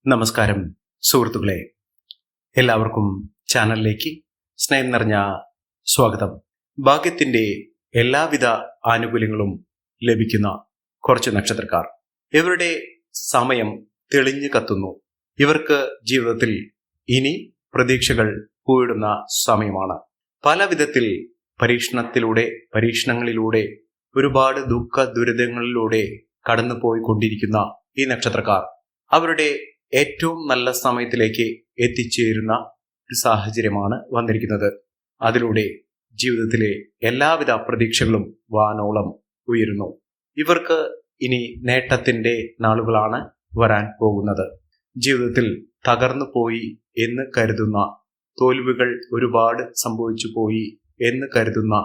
നമസ്കാരം സുഹൃത്തുക്കളെ, എല്ലാവർക്കും ചാനലിലേക്ക് സ്നേഹം നിറഞ്ഞ സ്വാഗതം. ഭാഗ്യത്തിന്റെ എല്ലാവിധ ആനുകൂല്യങ്ങളും ലഭിക്കുന്ന കുറച്ച് നക്ഷത്രക്കാർ. ഇവരുടെ സമയം തെളിഞ്ഞു കത്തുന്നു. ഇവർക്ക് ജീവിതത്തിൽ ഇനി പ്രതീക്ഷകൾ പൂവിടുന്ന സമയമാണ്. പല വിധത്തിൽ പരീക്ഷണങ്ങളിലൂടെ ഒരുപാട് ദുഃഖ ദുരിതങ്ങളിലൂടെ കടന്നു പോയിക്കൊണ്ടിരിക്കുന്ന ഈ നക്ഷത്രക്കാർ അവരുടെ ഏറ്റവും നല്ല സമയത്തിലേക്ക് എത്തിച്ചേരുന്ന ഒരു സാഹചര്യമാണ് വന്നിരിക്കുന്നത്. അതിലൂടെ ജീവിതത്തിലെ എല്ലാവിധ പ്രതീക്ഷകളും വാനോളം ഉയരുന്നു. ഇവർക്ക് ഇനി നേട്ടത്തിന്റെ നാളുകളാണ് വരാൻ പോകുന്നത്. ജീവിതത്തിൽ തകർന്നു പോയി എന്ന് കരുതുന്ന, തോൽവികൾ ഒരുപാട് സംഭവിച്ചു പോയി എന്ന് കരുതുന്ന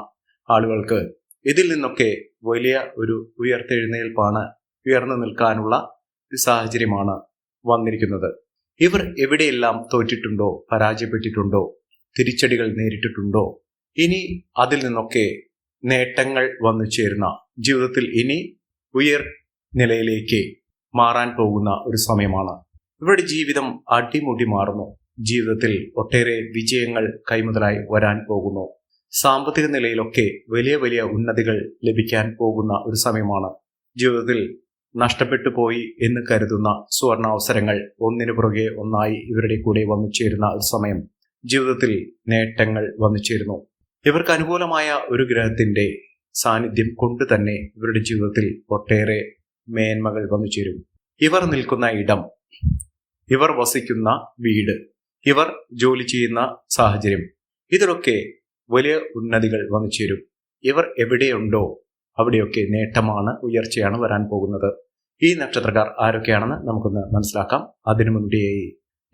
ആളുകൾക്ക് ഇതിൽ നിന്നൊക്കെ വലിയ ഒരു ഉയർത്തെഴുന്നേൽപ്പാണ്, ഉയർന്നു നിൽക്കാനുള്ള ഒരു സാഹചര്യമാണ് വന്നിരിക്കുന്നത്. ഇവർ എവിടെയെല്ലാം തോറ്റിട്ടുണ്ടോ, പരാജയപ്പെട്ടിട്ടുണ്ടോ, തിരിച്ചടികൾ നേരിട്ടിട്ടുണ്ടോ, ഇനി അതിൽ നിന്നൊക്കെ നേട്ടങ്ങൾ വന്നു ചേരുന്ന, ജീവിതത്തിൽ ഇനി ഉയർ നിലയിലേക്ക് മാറാൻ പോകുന്ന ഒരു സമയമാണ്. ഇവരുടെ ജീവിതം അടിമുടി മാറുന്നു. ജീവിതത്തിൽ ഒട്ടേറെ വിജയങ്ങൾ കൈമുതലായി വരാൻ പോകുന്നു. സാമ്പത്തിക നിലയിലൊക്കെ വലിയ വലിയ ഉന്നതികൾ ലഭിക്കാൻ പോകുന്ന ഒരു സമയമാണ്. ജീവിതത്തിൽ നഷ്ടപ്പെട്ടു പോയി എന്ന് കരുതുന്ന സുവർണാവസരങ്ങൾ ഒന്നിനു പുറകെ ഒന്നായി ഇവരുടെ കൂടെ വന്നു ചേരുന്ന ഒരു സമയം. ജീവിതത്തിൽ നേട്ടങ്ങൾ വന്നു ചേരുന്നു. ഇവർക്ക് അനുകൂലമായ ഒരു ഗ്രഹത്തിന്റെ സാന്നിധ്യം കൊണ്ട് തന്നെ ഇവരുടെ ജീവിതത്തിൽ ഒട്ടേറെ മേന്മകൾ വന്നു ചേരും. ഇവർ നിൽക്കുന്ന ഇടം, ഇവർ വസിക്കുന്ന വീട്, ഇവർ ജോലി ചെയ്യുന്ന സാഹചര്യം, ഇതിലൊക്കെ വലിയ ഉന്നതികൾ വന്നു ചേരും. ഇവർ എവിടെയുണ്ടോ അവിടെയൊക്കെ നേട്ടമാണ്, ഉയർച്ചയാണ് വരാൻ പോകുന്നത്. ഈ നക്ഷത്രക്കാർ ആരൊക്കെയാണെന്ന് നമുക്കൊന്ന് മനസ്സിലാക്കാം. അതിനു മുൻപേയായി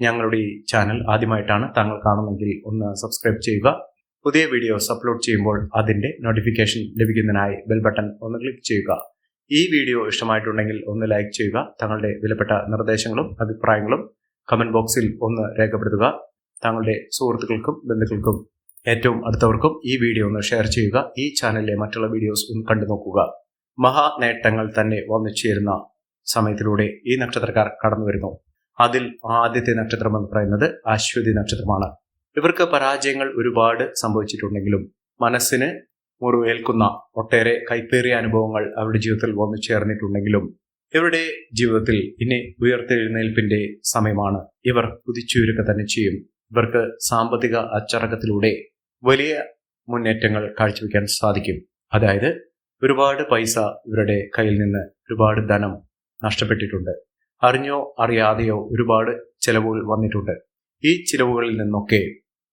ഞങ്ങളുടെ ഈ ചാനൽ ആദ്യമായിട്ടാണ് താങ്കൾ കാണുമെങ്കിൽ ഒന്ന് സബ്സ്ക്രൈബ് ചെയ്യുക. പുതിയ വീഡിയോസ് അപ്ലോഡ് ചെയ്യുമ്പോൾ അതിന്റെ നോട്ടിഫിക്കേഷൻ ലഭിക്കുന്നതിനായി ബെൽ ബട്ടൺ ഒന്ന് ക്ലിക്ക് ചെയ്യുക. ഈ വീഡിയോ ഇഷ്ടമായിട്ടുണ്ടെങ്കിൽ ഒന്ന് ലൈക്ക് ചെയ്യുക. തങ്ങളുടെ വിലപ്പെട്ട നിർദ്ദേശങ്ങളും അഭിപ്രായങ്ങളും കമന്റ് ബോക്സിൽ ഒന്ന് രേഖപ്പെടുത്തുക. താങ്കളുടെ സുഹൃത്തുക്കൾക്കും ബന്ധുക്കൾക്കും ഏറ്റവും അടുത്തവർക്കും ഈ വീഡിയോ ഒന്ന് ഷെയർ ചെയ്യുക. ഈ ചാനലിലെ മറ്റുള്ള വീഡിയോസ് ഒന്ന് കണ്ടു നോക്കുക. മഹാ നേട്ടങ്ങൾ തന്നെ വന്നു ചേരുന്ന സമയത്തിലൂടെ ഈ നക്ഷത്രക്കാർ കടന്നു വരുന്നു. അതിൽ ആദ്യത്തെ നക്ഷത്രം എന്ന് പറയുന്നത് അശ്വതി നക്ഷത്രമാണ്. ഇവർക്ക് പരാജയങ്ങൾ ഒരുപാട് സംഭവിച്ചിട്ടുണ്ടെങ്കിലും മനസ്സിന് മുറിവേൽക്കുന്ന ഒട്ടേറെ കൈപ്പേറിയ അനുഭവങ്ങൾ അവരുടെ ജീവിതത്തിൽ വന്നു ചേർന്നിട്ടുണ്ടെങ്കിലും ഇവരുടെ ജീവിതത്തിൽ ഇനി ഉയർത്തെഴുന്നേൽപ്പിന്റെ സമയമാണ്. ഇവർ കുതിച്ചുയരുക തന്നെ ചെയ്യും. ഇവർക്ക് സാമ്പത്തിക അച്ചടക്കത്തിലൂടെ വലിയ മുന്നേറ്റങ്ങൾ കാഴ്ചവെക്കാൻ സാധിക്കും. അതായത് ഒരുപാട് പൈസ ഇവരുടെ കയ്യിൽ നിന്ന്, ഒരുപാട് ധനം നഷ്ടപ്പെട്ടിട്ടുണ്ട്. അറിഞ്ഞോ അറിയാതെയോ ഒരുപാട് ചിലവുകൾ വന്നിട്ടുണ്ട്. ഈ ചിലവുകളിൽ നിന്നൊക്കെ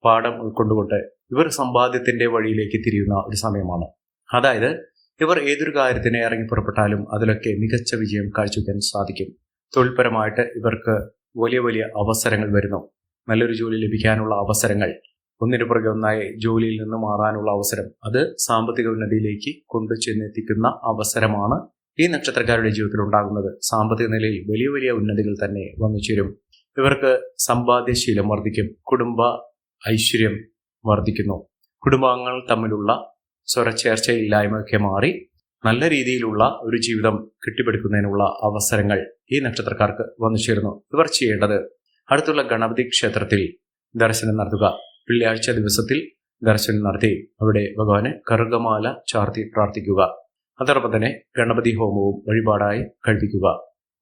പാഠം ഉൾക്കൊണ്ടുകൊണ്ട് ഇവർ സമ്പാദ്യത്തിന്റെ വഴിയിലേക്ക് തിരിയുന്ന ഒരു സമയമാണ്. അതായത് ഇവർ ഏതൊരു കാര്യത്തിന് ഇറങ്ങി പുറപ്പെട്ടാലും അതിലൊക്കെ മികച്ച വിജയം കാഴ്ചവെക്കാൻ സാധിക്കും. തൊഴിൽപരമായിട്ട് ഇവർക്ക് വലിയ വലിയ അവസരങ്ങൾ വരുന്നു. നല്ലൊരു ജോലി ലഭിക്കാനുള്ള അവസരങ്ങൾ, ഒന്നിനു പുറകെ ഒന്നായി ജോലിയിൽ നിന്ന് മാറാനുള്ള അവസരം, അത് സാമ്പത്തിക ഉന്നതിയിലേക്ക് കൊണ്ടു ചെന്നെത്തിക്കുന്ന അവസരമാണ് ഈ നക്ഷത്രക്കാരുടെ ജീവിതത്തിൽ ഉണ്ടാകുന്നത്. സാമ്പത്തിക നിലയിൽ വലിയ വലിയ ഉന്നതികൾ തന്നെ വന്നു ചേരും. ഇവർക്ക് സമ്പാദ്യശീലം വർദ്ധിക്കും. കുടുംബ ഐശ്വര്യം വർദ്ധിക്കുന്നു. കുടുംബാംഗങ്ങൾ തമ്മിലുള്ള സ്വരച്ചേർച്ചയില്ലായ്മയൊക്കെ മാറി നല്ല രീതിയിലുള്ള ഒരു ജീവിതം കെട്ടിപ്പടുക്കുന്നതിനുള്ള അവസരങ്ങൾ ഈ നക്ഷത്രക്കാർക്ക് വന്നു ചേരുന്നു. ഇവർ ചെയ്യേണ്ടത് അടുത്തുള്ള ഗണപതി ക്ഷേത്രത്തിൽ ദർശനം നടത്തുക. വെള്ളിയാഴ്ച ദിവസത്തിൽ ദർശനം നടത്തി അവിടെ ഭഗവാനെ കറുകമാല ചാർത്തി പ്രാർത്ഥിക്കുക. അതോടൊപ്പം തന്നെ ഗണപതി ഹോമവും വഴിപാടായി കഴിപ്പിക്കുക.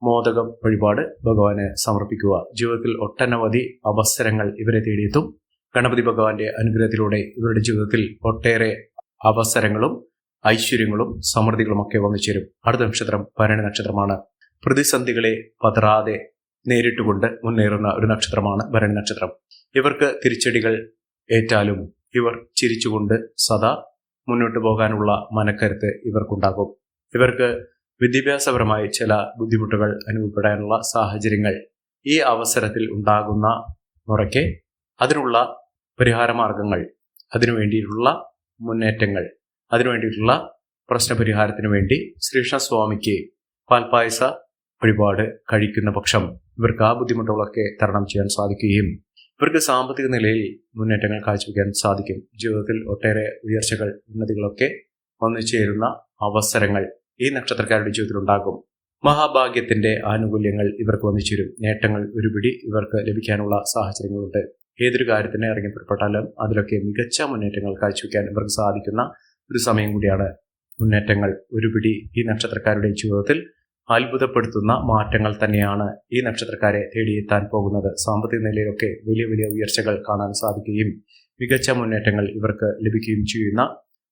മോദകം വഴിപാട് ഭഗവാനെ സമർപ്പിക്കുക. ജീവിതത്തിൽ ഒട്ടനവധി അവസരങ്ങൾ ഇവരെ തേടിയെത്തും. ഗണപതി ഭഗവാന്റെ അനുഗ്രഹത്തിലൂടെ ഇവരുടെ ജീവിതത്തിൽ ഒട്ടേറെ അവസരങ്ങളും ഐശ്വര്യങ്ങളും സമൃദ്ധികളും ഒക്കെ വന്നു ചേരും. അടുത്ത നക്ഷത്രം ഭരണി നക്ഷത്രമാണ്. പ്രതിസന്ധികളെ പതറാതെ നേരിട്ടുകൊണ്ട് മുന്നേറുന്ന ഒരു നക്ഷത്രമാണ് ഭരണി നക്ഷത്രം. ഇവർക്ക് തിരിച്ചടികൾ ഏറ്റാലും ഇവർ ചിരിച്ചുകൊണ്ട് സദാ മുന്നോട്ട് പോകാനുള്ള മനക്കരുത്ത് ഇവർക്കുണ്ടാകും. ഇവർക്ക് വിദ്യാഭ്യാസപരമായി ചില ബുദ്ധിമുട്ടുകൾ അനുഭവപ്പെടാനുള്ള സാഹചര്യങ്ങൾ ഈ അവസരത്തിൽ ഉണ്ടാകുന്ന മുറയ്ക്ക് അതിനുള്ള പരിഹാരമാർഗങ്ങൾ, അതിനുവേണ്ടിയിട്ടുള്ള മുന്നേറ്റങ്ങൾ, അതിനുവേണ്ടിയിട്ടുള്ള പ്രശ്നപരിഹാരത്തിന് വേണ്ടി ശ്രീകൃഷ്ണസ്വാമിക്ക് പാൽപായസ വഴിപാട് കഴിക്കുന്ന പക്ഷം ഇവർക്ക് ആ ബുദ്ധിമുട്ടുകളൊക്കെ തരണം ചെയ്യാൻ സാധിക്കുകയും ഇവർക്ക് സാമ്പത്തിക നിലയിൽ മുന്നേറ്റങ്ങൾ കാഴ്ചവെക്കാൻ സാധിക്കും. ജീവിതത്തിൽ ഒട്ടേറെ ഉയർച്ചകൾ, ഉന്നതികളൊക്കെ വന്നു ചേരുന്ന അവസരങ്ങൾ ഈ നക്ഷത്രക്കാരുടെ ജീവിതത്തിൽ ഉണ്ടാകും. മഹാഭാഗ്യത്തിന്റെ ആനുകൂല്യങ്ങൾ ഇവർക്ക് വന്നിച്ചേരും. നേട്ടങ്ങൾ ഒരുപിടി ഇവർക്ക് ലഭിക്കാനുള്ള സാഹചര്യങ്ങളുണ്ട്. ഏതൊരു കാര്യത്തിന് ഇറങ്ങി പുറപ്പെട്ടാലും അതിലൊക്കെ മികച്ച മുന്നേറ്റങ്ങൾ കാഴ്ചവെക്കാൻ ഇവർക്ക് സാധിക്കുന്ന ഒരു സമയം കൂടിയാണ്. മുന്നേറ്റങ്ങൾ ഒരുപിടി ഈ നക്ഷത്രക്കാരുടെ ജീവിതത്തിൽ അത്ഭുതപ്പെടുത്തുന്ന മാറ്റങ്ങൾ തന്നെയാണ് ഈ നക്ഷത്രക്കാരെ തേടിയെത്താൻ പോകുന്നത്. സാമ്പത്തിക നിലയിലൊക്കെ വലിയ വലിയ ഉയർച്ചകൾ കാണാൻ സാധിക്കുകയും മികച്ച മുന്നേറ്റങ്ങൾ ഇവർക്ക് ലഭിക്കുകയും ചെയ്യുന്ന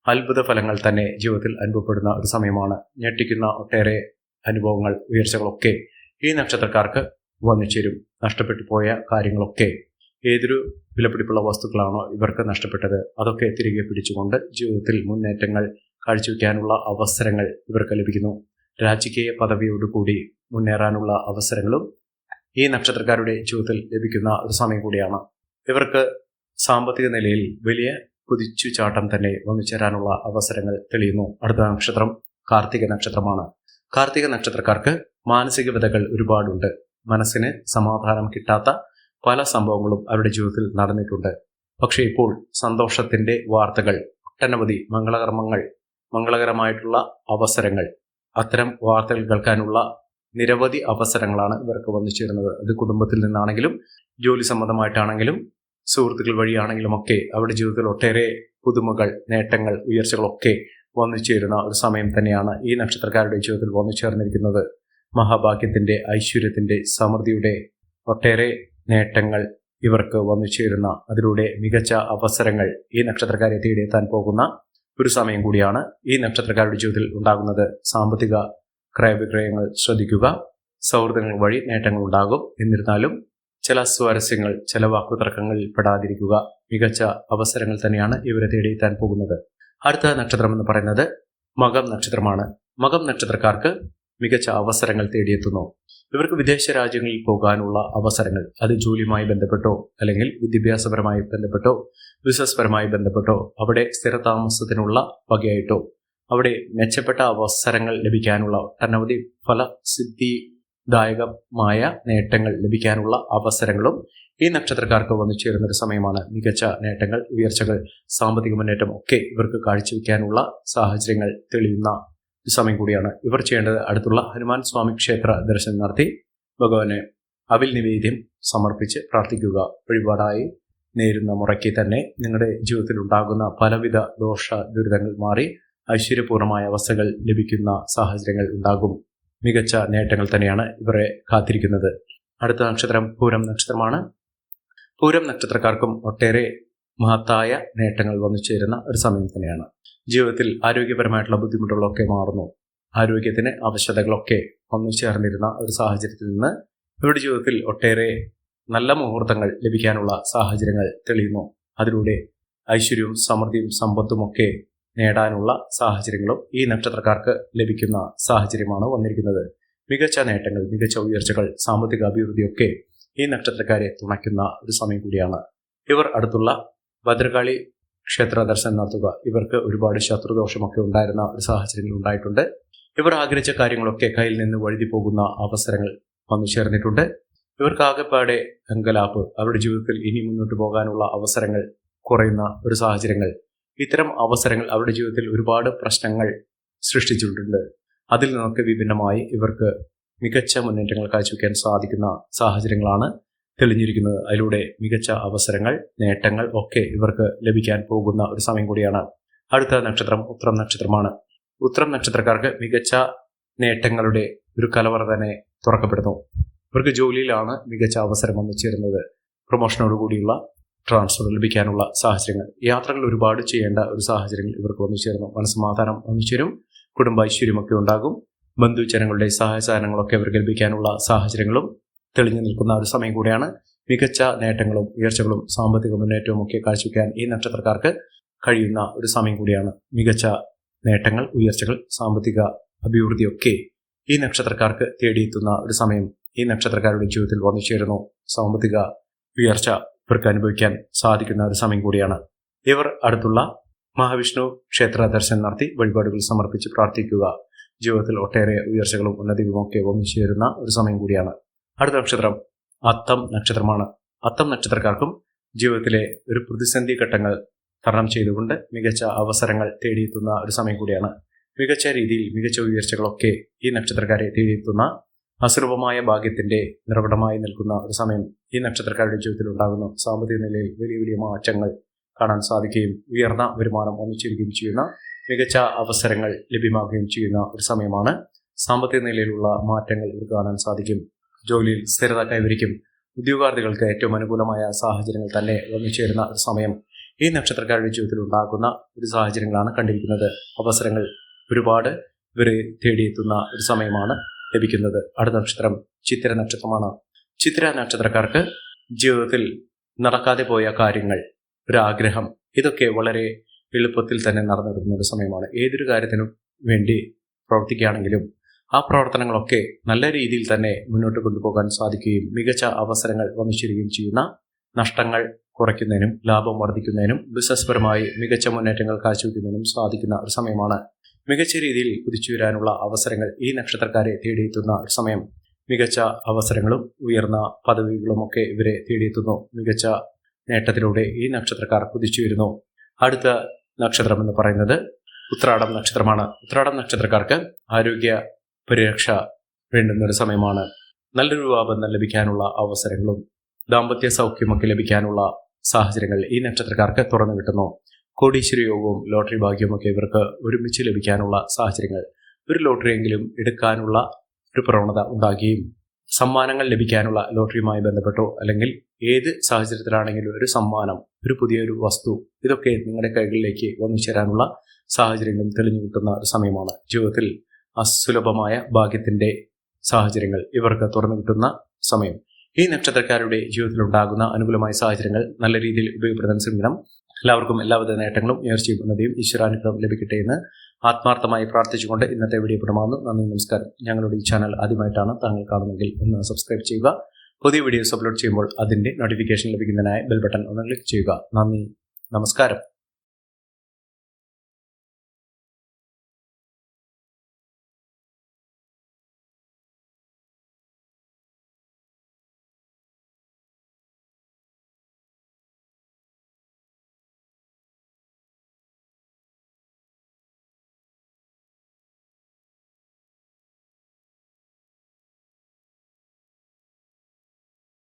അത്ഭുത ഫലങ്ങൾ തന്നെ ജീവിതത്തിൽ അനുഭവപ്പെടുന്ന ഒരു സമയമാണ്. ഞെട്ടിക്കുന്ന ഒട്ടേറെ അനുഭവങ്ങൾ, ഉയർച്ചകളൊക്കെ ഈ നക്ഷത്രക്കാർക്ക് വന്നുചേരും. നഷ്ടപ്പെട്ടു പോയ കാര്യങ്ങളൊക്കെ, ഏതൊരു വിലപിടിപ്പുള്ള വസ്തുക്കളാണോ ഇവർക്ക് നഷ്ടപ്പെട്ടത് അതൊക്കെ തിരികെ പിടിച്ചുകൊണ്ട് ജീവിതത്തിൽ മുന്നേറ്റങ്ങൾ കാഴ്ചവെക്കാനുള്ള അവസരങ്ങൾ ഇവർക്ക് ലഭിക്കുന്നു. രാജകീയ പദവിയോടുകൂടി മുന്നേറാനുള്ള അവസരങ്ങളും ഈ നക്ഷത്രക്കാരുടെ ജീവിതത്തിൽ ലഭിക്കുന്ന ഒരു സമയം കൂടിയാണ്. ഇവർക്ക് സാമ്പത്തിക നിലയിൽ വലിയ കുതിച്ചുചാട്ടം തന്നെ വന്നുചേരാനുള്ള അവസരങ്ങൾ തെളിയുന്നു. അടുത്ത നക്ഷത്രം കാർത്തിക നക്ഷത്രമാണ്. കാർത്തിക നക്ഷത്രക്കാർക്ക് മാനസിക വ്യതകൾ ഒരുപാടുണ്ട്. മനസ്സിന് സമാധാനം കിട്ടാത്ത പല സംഭവങ്ങളും അവരുടെ ജീവിതത്തിൽ നടന്നിട്ടുണ്ട്. പക്ഷേ ഇപ്പോൾ സന്തോഷത്തിന്റെ വാർത്തകൾ, ഒട്ടനവധി മംഗളകരമായിട്ടുള്ള അവസരങ്ങൾ, അത്തരം വാർത്തകൾ കേൾക്കാനുള്ള നിരവധി അവസരങ്ങളാണ് ഇവർക്ക് വന്നു ചേരുന്നത്. അത് കുടുംബത്തിൽ നിന്നാണെങ്കിലും ജോലി സംബന്ധമായിട്ടാണെങ്കിലും സുഹൃത്തുക്കൾ വഴിയാണെങ്കിലും ഒക്കെ അവരുടെ ജീവിതത്തിൽ ഒട്ടേറെ പുതുമകൾ, നേട്ടങ്ങൾ, ഉയർച്ചകളൊക്കെ വന്നു ചേരുന്ന ഒരു സമയം തന്നെയാണ് ഈ നക്ഷത്രക്കാരുടെ ജീവിതത്തിൽ വന്നു ചേർന്നിരിക്കുന്നത്. മഹാഭാഗ്യത്തിന്റെ, ഐശ്വര്യത്തിന്റെ, സമൃദ്ധിയുടെ ഒട്ടേറെ നേട്ടങ്ങൾ ഇവർക്ക് വന്നു ചേരുന്ന, അതിലൂടെ മികച്ച അവസരങ്ങൾ ഈ നക്ഷത്രക്കാരെ തേടിയെത്താൻ പോകുന്ന ഒരു സമയം കൂടിയാണ് ഈ നക്ഷത്രക്കാരുടെ ജീവിതത്തിൽ ഉണ്ടാകുന്നത്. സാമ്പത്തിക ക്രയവിക്രയങ്ങൾ ശ്രദ്ധിക്കുക. സൗഹൃദങ്ങൾ വഴി നേട്ടങ്ങൾ ഉണ്ടാകും. എന്നിരുന്നാലും ചില സ്വാരസ്യങ്ങൾ, ചില വാക്കുതർക്കങ്ങളിൽ പെടാതിരിക്കുക. മികച്ച അവസരങ്ങൾ തന്നെയാണ് ഇവരെ തേടിയെത്താൻ പോകുന്നത്. അടുത്ത നക്ഷത്രം എന്ന് പറയുന്നത് മകം നക്ഷത്രമാണ്. മകം നക്ഷത്രക്കാർക്ക് മികച്ച അവസരങ്ങൾ തേടിയെത്തുന്നു. ഇവർക്ക് വിദേശ രാജ്യങ്ങളിൽ പോകാനുള്ള അവസരങ്ങൾ, അത് ജോലിയുമായി ബന്ധപ്പെട്ടോ അല്ലെങ്കിൽ വിദ്യാഭ്യാസപരമായി ബന്ധപ്പെട്ടോ ബിസിനസ് പരമായി ബന്ധപ്പെട്ടോ അവിടെ സ്ഥിരതാമസത്തിനുള്ള വകയായിട്ടോ അവിടെ മെച്ചപ്പെട്ട അവസരങ്ങൾ ലഭിക്കാനുള്ള, ഒട്ടനവധി ഫലസിദ്ധിദായകമായ നേട്ടങ്ങൾ ലഭിക്കാനുള്ള അവസരങ്ങളും ഈ നക്ഷത്രക്കാർക്ക് വന്നു ചേരുന്ന ഒരു സമയമാണ്. മികച്ച നേട്ടങ്ങൾ, ഉയർച്ചകൾ, സാമ്പത്തിക മുന്നേറ്റം ഒക്കെ ഇവർക്ക് കാഴ്ചവെക്കാനുള്ള സാഹചര്യങ്ങൾ തെളിയുന്ന ഒരു സമയം കൂടിയാണ്. ഇവർ ചെയ്യേണ്ടത് അടുത്തുള്ള ഹനുമാൻ സ്വാമി ക്ഷേത്ര ദർശനം നടത്തി ഭഗവാന് അവിൽ നിവേദ്യം സമർപ്പിച്ച് പ്രാർത്ഥിക്കുക. വഴിപാടായി നേരുന്ന മുറയ്ക്ക് തന്നെ നിങ്ങളുടെ ജീവിതത്തിൽ ഉണ്ടാകുന്ന പലവിധ ദോഷ ദുരിതങ്ങൾ മാറി ഐശ്വര്യപൂർണമായ അവസ്ഥകൾ ലഭിക്കുന്ന സാഹചര്യങ്ങൾ ഉണ്ടാകും. മികച്ച നേട്ടങ്ങൾ തന്നെയാണ് ഇവരെ കാത്തിരിക്കുന്നത്. അടുത്ത നക്ഷത്രം പൂരം നക്ഷത്രമാണ്. പൂരം നക്ഷത്രക്കാർക്കും ഒട്ടേറെ മഹത്തായ നേട്ടങ്ങൾ വന്നു ചേരുന്ന ഒരു സമയം തന്നെയാണ്. ജീവിതത്തിൽ ആരോഗ്യപരമായിട്ടുള്ള ബുദ്ധിമുട്ടുകളൊക്കെ മാറുന്നു. ആരോഗ്യത്തിന് ആവശ്യകതകളൊക്കെ വന്നു ചേർന്നിരുന്ന ഒരു സാഹചര്യത്തിൽ നിന്ന് ഇവരുടെ ജീവിതത്തിൽ ഒട്ടേറെ നല്ല മുഹൂർത്തങ്ങൾ ലഭിക്കാനുള്ള സാഹചര്യങ്ങൾ തെളിയുന്നു. അതിലൂടെ ഐശ്വര്യവും സമൃദ്ധിയും സമ്പത്തുമൊക്കെ നേടാനുള്ള സാഹചര്യങ്ങളും ഈ നക്ഷത്രക്കാർക്ക് ലഭിക്കുന്ന സാഹചര്യമാണ് വന്നിരിക്കുന്നത്. മികച്ച നേട്ടങ്ങൾ, മികച്ച ഉയർച്ചകൾ, സാമ്പത്തിക അഭിവൃദ്ധിയൊക്കെ ഈ നക്ഷത്രക്കാരെ തുണയ്ക്കുന്ന ഒരു സമയം കൂടിയാണ്. ഇവർ അടുത്തുള്ള ഭദ്രകാളി ക്ഷേത്ര ദർശനം നടത്തുക. ഇവർക്ക് ഒരുപാട് ശത്രുദോഷമൊക്കെ ഉണ്ടായിരുന്ന ഒരു സാഹചര്യങ്ങൾ ഉണ്ടായിട്ടുണ്ട്. ഇവർ ആഗ്രഹിച്ച കാര്യങ്ങളൊക്കെ കയ്യിൽ നിന്ന് വഴുതി പോകുന്ന അവസരങ്ങൾ വന്നു ചേർന്നിട്ടുണ്ട്. ഇവർക്ക് ആകെപ്പാടെ അങ്കലാപ്പ്, അവരുടെ ജീവിതത്തിൽ ഇനി മുന്നോട്ട് പോകാനുള്ള അവസരങ്ങൾ കുറയുന്ന ഒരു സാഹചര്യങ്ങൾ, ഇത്തരം അവസരങ്ങൾ അവരുടെ ജീവിതത്തിൽ ഒരുപാട് പ്രശ്നങ്ങൾ സൃഷ്ടിച്ചിട്ടുണ്ട്. അതിൽ നിന്നൊക്കെ വിഭിന്നമായി ഇവർക്ക് മികച്ച മുന്നേറ്റങ്ങൾ കാഴ്ചവെക്കാൻ സാധിക്കുന്ന സാഹചര്യങ്ങളാണ് തെളിഞ്ഞിരിക്കുന്നത്. അതിലൂടെ മികച്ച അവസരങ്ങൾ, നേട്ടങ്ങൾ ഒക്കെ ഇവർക്ക് ലഭിക്കാൻ പോകുന്ന ഒരു സമയം കൂടിയാണ്. അടുത്ത നക്ഷത്രം ഉത്രം നക്ഷത്രമാണ്. ഉത്രം നക്ഷത്രക്കാർക്ക് മികച്ച നേട്ടങ്ങളുടെ ഒരു കലവറ തന്നെ തുറക്കപ്പെടുന്നു. ഇവർക്ക് ജോലിയിലാണ് മികച്ച അവസരം വന്നു ചേരുന്നത്. പ്രൊമോഷനോടുകൂടിയുള്ള ട്രാൻസ്ഫർ ലഭിക്കാനുള്ള സാഹചര്യങ്ങൾ, യാത്രകൾ ഒരുപാട് ചെയ്യേണ്ട ഒരു സാഹചര്യങ്ങൾ ഇവർക്ക് വന്നു ചേരുന്നു. മനസ്സമാധാനം വന്നു ചേരും. കുടുംബ ഐശ്വര്യമൊക്കെ ഉണ്ടാകും. ബന്ധുജനങ്ങളുടെ സഹായ സഹകരണങ്ങളൊക്കെ ഇവർക്ക് ലഭിക്കാനുള്ള സാഹചര്യങ്ങളും തെളിഞ്ഞു നിൽക്കുന്ന ഒരു സമയം കൂടിയാണ്. മികച്ച നേട്ടങ്ങളും ഉയർച്ചകളും സാമ്പത്തിക മുന്നേറ്റവും ഒക്കെ കാഴ്ചവെക്കാൻ ഈ നക്ഷത്രക്കാർക്ക് കഴിയുന്ന ഒരു സമയം കൂടിയാണ്. മികച്ച നേട്ടങ്ങൾ, ഉയർച്ചകൾ, സാമ്പത്തിക അഭിവൃദ്ധിയൊക്കെ ഈ നക്ഷത്രക്കാർക്ക് തേടിയെത്തുന്ന ഒരു സമയം ഈ നക്ഷത്രക്കാരുടെ ജീവിതത്തിൽ വന്നു ചേരുന്നു. സാമ്പത്തിക ഉയർച്ച ഇവർക്ക് അനുഭവിക്കാൻ സാധിക്കുന്ന ഒരു സമയം കൂടിയാണ്. ഇവർ അടുത്തുള്ള മഹാവിഷ്ണു ക്ഷേത്ര ദർശനം നടത്തി വഴിപാടുകൾ സമർപ്പിച്ച് പ്രാർത്ഥിക്കുക. ജീവിതത്തിൽ ഒട്ടേറെ ഉയർച്ചകളും ഉന്നതികളും ഒക്കെ വന്നു ചേരുന്ന ഒരു സമയം കൂടിയാണ്. അടുത്ത നക്ഷത്രം അത്തം നക്ഷത്രമാണ്. അത്തം നക്ഷത്രക്കാർക്കും ജീവിതത്തിലെ ഒരു പ്രതിസന്ധി ഘട്ടങ്ങൾ തരണം ചെയ്തുകൊണ്ട് മികച്ച അവസരങ്ങൾ തേടിയെത്തുന്ന ഒരു സമയം കൂടിയാണ്. മികച്ച രീതിയിൽ മികച്ച ഉയർച്ചകളൊക്കെ ഈ നക്ഷത്രക്കാരെ തേടിയെത്തുന്ന അസുലഭമായ ഭാഗ്യത്തിന്റെ നിറകുടമായി നിൽക്കുന്ന ഒരു സമയം ഈ നക്ഷത്രക്കാരുടെ ജീവിതത്തിൽ ഉണ്ടാകുന്നു. സാമ്പത്തിക നിലയിൽ വലിയ വലിയ മാറ്റങ്ങൾ കാണാൻ സാധിക്കുകയും ഉയർന്ന വരുമാനം ഒന്നിച്ചിരിക്കുകയും ചെയ്യുന്ന മികച്ച അവസരങ്ങൾ ലഭ്യമാകുകയും ചെയ്യുന്ന ഒരു സമയമാണ്. സാമ്പത്തിക നിലയിലുള്ള മാറ്റങ്ങൾ ഇവർക്ക് കാണാൻ സാധിക്കും. ജോലിയിൽ സ്ഥിരത കൈവരിക്കും. ഉദ്യോഗാർത്ഥികൾക്ക് ഏറ്റവും അനുകൂലമായ സാഹചര്യങ്ങൾ തന്നെ വന്നുചേരുന്ന ഒരു സമയം ഈ നക്ഷത്രക്കാരുടെ ജീവിതത്തിൽ ഉണ്ടാകുന്ന ഒരു സാഹചര്യങ്ങളാണ് കണ്ടിരിക്കുന്നത്. അവസരങ്ങൾ ഒരുപാട് ഇവരെ തേടിയെത്തുന്ന ഒരു സമയമാണ് ലഭിക്കുന്നത്. അടുത്ത നക്ഷത്രം ചിത്തിര നക്ഷത്രമാണ്. ചിത്തിര നക്ഷത്രക്കാർക്ക് ജീവിതത്തിൽ നടക്കാതെ പോയ കാര്യങ്ങൾ, ഒരാഗ്രഹം, ഇതൊക്കെ വളരെ എളുപ്പത്തിൽ തന്നെ നടന്നു കിട്ടുന്ന ഒരു സമയമാണ്. ഏതൊരു കാര്യത്തിനും വേണ്ടി പ്രവർത്തിക്കുകയാണെങ്കിലും ആ പ്രവർത്തനങ്ങളൊക്കെ നല്ല രീതിയിൽ തന്നെ മുന്നോട്ട് കൊണ്ടുപോകാൻ സാധിക്കുകയും മികച്ച അവസരങ്ങൾ വന്നിച്ചിരിക്കുകയും ചെയ്യുന്ന നഷ്ടങ്ങൾ കുറയ്ക്കുന്നതിനും ലാഭം വർദ്ധിക്കുന്നതിനും ബിസിനസ് പരമായി മികച്ച മുന്നേറ്റങ്ങൾ കാഴ്ചവെക്കുന്നതിനും സാധിക്കുന്ന ഒരു സമയമാണ്. മികച്ച രീതിയിൽ കുതിച്ചുയരാനുള്ള അവസരങ്ങൾ ഈ നക്ഷത്രക്കാരെ തേടിയെത്തുന്ന ഒരു സമയം. മികച്ച അവസരങ്ങളും ഉയർന്ന പദവികളും ഒക്കെ ഇവരെ തേടിയെത്തുന്നു. മികച്ച നേട്ടത്തിലൂടെ ഈ നക്ഷത്രക്കാർ കുതിച്ചുയരുന്നു. അടുത്ത നക്ഷത്രം എന്ന് പറയുന്നത് ഉത്രാടം നക്ഷത്രമാണ്. ഉത്രാടം നക്ഷത്രക്കാർക്ക് ആരോഗ്യ പരിരക്ഷ വേണ്ടുന്ന ഒരു സമയമാണ്. നല്ലൊരു വിവാഹബന്ധം ലഭിക്കാനുള്ള അവസരങ്ങളും ദാമ്പത്യ സൗഖ്യമൊക്കെ ലഭിക്കാനുള്ള സാഹചര്യങ്ങൾ ഈ നക്ഷത്രക്കാർക്ക് തുറന്നു കിട്ടുന്നു. കോടീശ്വര യോഗവും ലോട്ടറി ഭാഗ്യവുമൊക്കെ ഇവർക്ക് ഒരുമിച്ച് ലഭിക്കാനുള്ള സാഹചര്യങ്ങൾ, ഒരു ലോട്ടറിയെങ്കിലും എടുക്കാനുള്ള ഒരു പ്രവണത ഉണ്ടാകുകയും സമ്മാനങ്ങൾ ലഭിക്കാനുള്ള ലോട്ടറിയുമായി ബന്ധപ്പെട്ടോ അല്ലെങ്കിൽ ഏത് സാഹചര്യത്തിലാണെങ്കിലും ഒരു സമ്മാനം, ഒരു പുതിയൊരു വസ്തു, ഇതൊക്കെ നിങ്ങളുടെ കൈകളിലേക്ക് വന്നു ചേരാനുള്ള സാഹചര്യങ്ങളും തെളിഞ്ഞു കിട്ടുന്ന ഒരു സമയമാണ്. ജീവിതത്തിൽ അസുലഭമായ ഭാഗ്യത്തിന്റെ സാഹചര്യങ്ങൾ ഇവർക്ക് തുറന്നു കിട്ടുന്ന സമയം. ഈ നക്ഷത്രക്കാരുടെ ജീവിതത്തിൽ ഉണ്ടാകുന്ന അനുകൂലമായ സാഹചര്യങ്ങൾ നല്ല രീതിയിൽ ഉപയോഗപ്പെടുത്താൻ ശ്രമിക്കണം. എല്ലാവർക്കും എല്ലാവിധ നേട്ടങ്ങളും ഉയർച്ചയും ഉന്നതിയും ഈശ്വരാനുഗ്രഹം ലഭിക്കട്ടെ എന്ന് ആത്മാർത്ഥമായി പ്രാർത്ഥിച്ചുകൊണ്ട് ഇന്നത്തെ വീഡിയോ പ്രമാകുന്നു. നന്ദി, നമസ്കാരം. ഞങ്ങളുടെ ഈ ചാനൽ ആദ്യമായിട്ടാണ് താങ്കൾ കാണുന്നതെങ്കിൽ ഒന്ന് സബ്സ്ക്രൈബ് ചെയ്യുക. പുതിയ വീഡിയോസ് അപ്ലോഡ് ചെയ്യുമ്പോൾ അതിന്റെ നോട്ടിഫിക്കേഷൻ ലഭിക്കുന്നതിനായി ബെൽ ബട്ടൺ ഒന്ന് ക്ലിക്ക് ചെയ്യുക. നന്ദി, നമസ്കാരം.